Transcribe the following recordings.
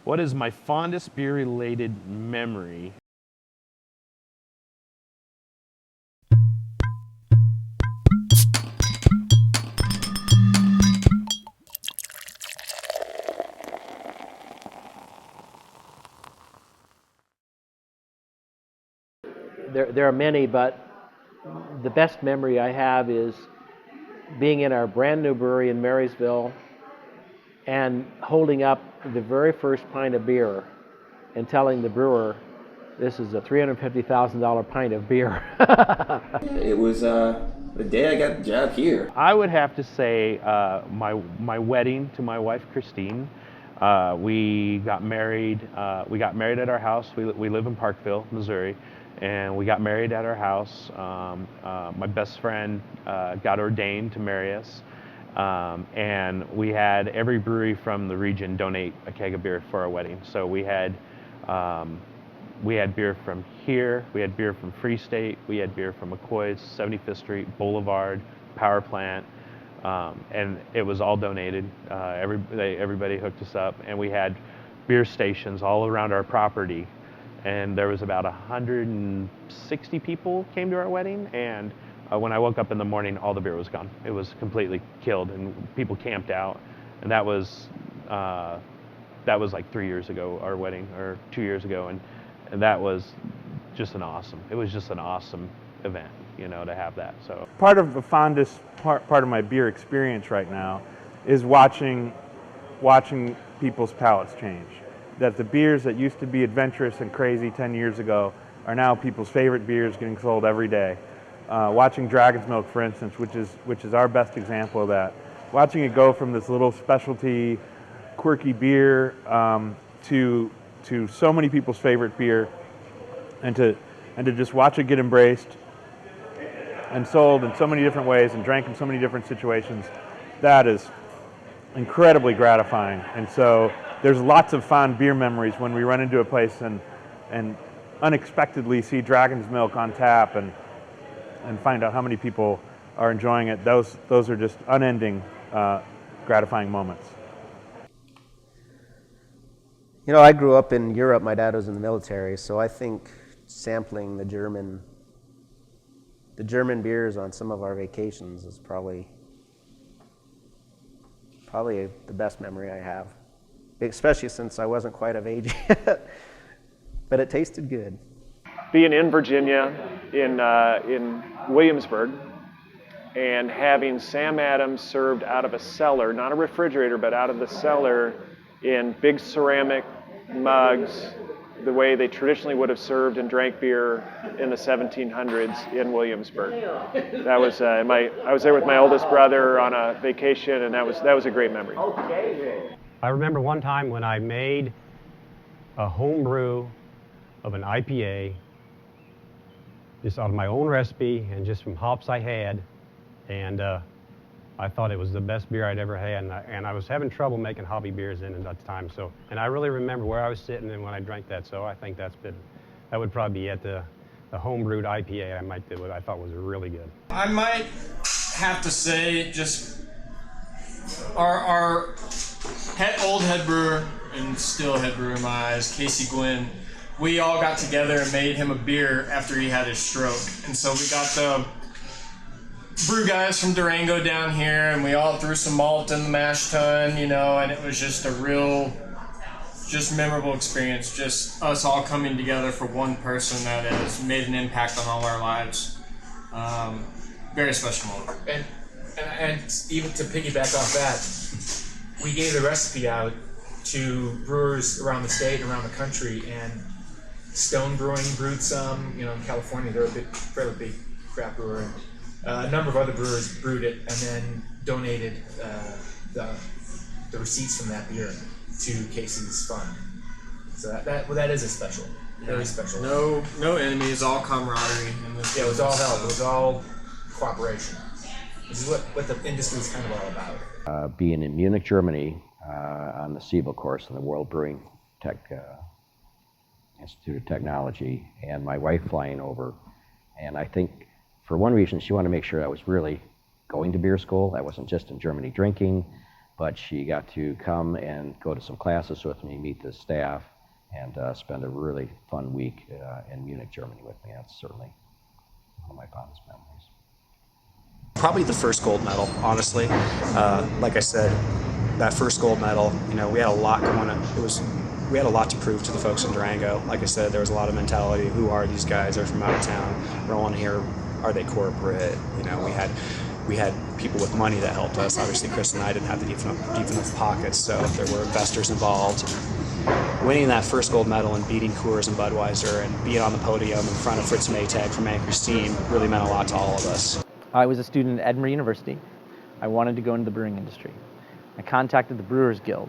What is my fondest beer-related memory? There are many, but the best memory I have is being in our brand new brewery in Marysville and holding up the very first pint of beer and telling the brewer, this is a $350,000 pint of beer. It was the day I got the job here. I would have to say my wedding to my wife Christine. We got married. We got married at our house. We live in Parkville, Missouri, and we got married at our house. My best friend got ordained to marry us, and we had every brewery from the region donate a keg of beer for our wedding. So we had beer from here, we had beer from Free State, we had beer from McCoy's, 75th Street, Boulevard, Power Plant, and it was all donated. Everybody hooked us up, and we had beer stations all around our property, and there was about 160 people came to our wedding, and when I woke up in the morning, all the beer was gone. It was completely killed, and people camped out, and that was like 3 years ago, our wedding, or 2 years ago, and that was just it was just an awesome event, to have that. So part of the fondest part of my beer experience right now is watching people's palates change. That the beers that used to be adventurous and crazy 10 years ago are now people's favorite beers getting sold every day. Watching Dragon's Milk, for instance, which is our best example of that. Watching it go from this little specialty, quirky beer to so many people's favorite beer, and to just watch it get embraced and sold in so many different ways and drank in so many different situations, that is incredibly gratifying. And so there's lots of fond beer memories when we run into a place and unexpectedly see Dragon's Milk on tap and find out how many people are enjoying it. Those are just unending gratifying moments. I grew up in Europe. My dad was in the military, so I think sampling the German beers on some of our vacations is probably the best memory I have, especially since I wasn't quite of age yet, but it tasted good. Being in Virginia, in Williamsburg, and having Sam Adams served out of a cellar, not a refrigerator, but out of the cellar in big ceramic mugs, the way they traditionally would have served and drank beer in the 1700s in Williamsburg. That was I was there with my oldest brother on a vacation, and that was a great memory. I remember one time when I made a home brew of an IPA, just out of my own recipe and just from hops I had, and I thought it was the best beer I'd ever had, and I was having trouble making hobby beers at that time. So, and I really remember where I was sitting and when I drank that. So I think that would probably be at the home brewed IPA I might do. What I thought was really good. I might have to say just our old head brewer and still head brewer in my eyes, Casey Gwynn. We all got together and made him a beer after he had his stroke, and so we got the brew guys from Durango down here, and we all threw some malt in the mash tun, and it was just a real, just memorable experience. Just us all coming together for one person that has made an impact on all our lives. Very special moment. And even to piggyback off that, we gave the recipe out to brewers around the state and around the country, and Stone Brewing brewed some. In California, they're a fairly big craft brewer. A number of other brewers brewed it and then donated the receipts from that beer to Casey's fund. So that is a special, very special. No enemies, all camaraderie. It was all help. It was all cooperation. This is what the industry is kind of all about. Being in Munich, Germany, on the Siebel course in the World Brewing Institute of Technology, and my wife flying over, and I think for one reason she wanted to make sure I was really going to beer school. I wasn't just in Germany drinking. but she got to come and go to some classes with me, meet the staff, and spend a really fun week in Munich, Germany with me. That's certainly one of my fondest memories. Probably the first gold medal, honestly. Like I said, that first gold medal, we had a lot going on. We had a lot to prove to the folks in Durango. Like I said, there was a lot of mentality. Who are these guys? They're from out of town. Rolling here, are they corporate? We had people with money that helped us. Obviously, Chris and I didn't have the deep enough pockets, so there were investors involved. Winning that first gold medal and beating Coors and Budweiser and being on the podium in front of Fritz Maytag from Anchor Steam really meant a lot to all of us. I was a student at Edinburgh University. I wanted to go into the brewing industry. I contacted the Brewers Guild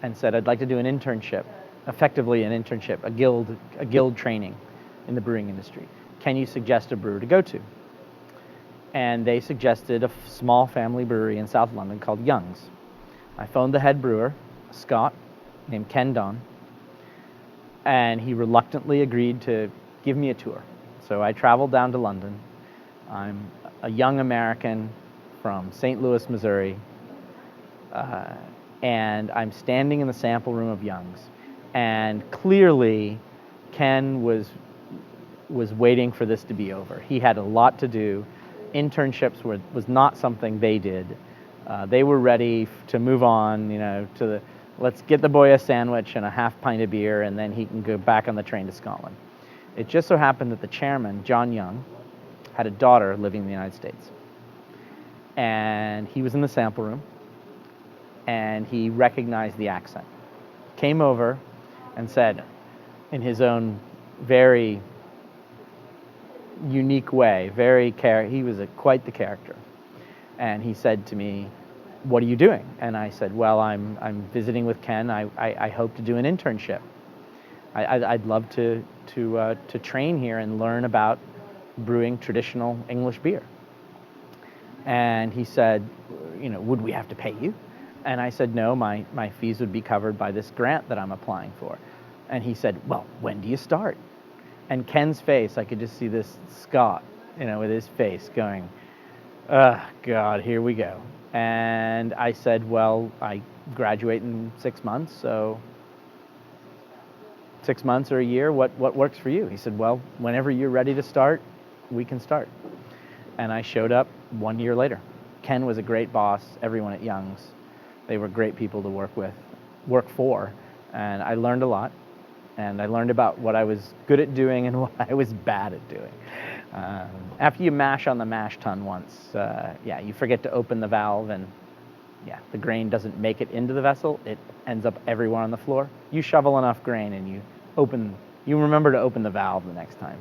and said I'd like to do an internship, effectively an internship, a guild training in the brewing industry. Can you suggest a brewer to go to? And they suggested a small family brewery in South London called Young's. I phoned the head brewer, a Scot named Ken Don, and he reluctantly agreed to give me a tour. So I traveled down to London. I'm a young American from St. Louis, Missouri, and I'm standing in the sample room of Young's. And clearly, Ken was waiting for this to be over. He had a lot to do. Internships was not something they did. They were ready to move on, let's get the boy a sandwich and a half pint of beer, and then he can go back on the train to Scotland. It just so happened that the chairman, John Young, had a daughter living in the United States. And he was in the sample room, and he recognized the accent. Came over and said, in his own very unique way, he was quite the character. And he said to me, "What are you doing?" And I said, "Well, I'm visiting with Ken. I hope to do an internship. I'd love to train here and learn about brewing traditional English beer." And he said, "Would we have to pay you?" And I said, "No, my fees would be covered by this grant that I'm applying for." And he said, "Well, when do you start?" And Ken's face, I could just see this Scot, with his face going, "Oh, God, here we go." And I said, "Well, I graduate in 6 months, so 6 months or a year, what works for you?" He said, "Well, whenever you're ready to start, we can start." And I showed up 1 year later. Ken was a great boss, everyone at Young's. They were great people to work for, and I learned a lot. And I learned about what I was good at doing and what I was bad at doing. After you mash on the mash tun once, you forget to open the valve, and the grain doesn't make it into the vessel. It ends up everywhere on the floor. You shovel enough grain and you remember to open the valve the next time.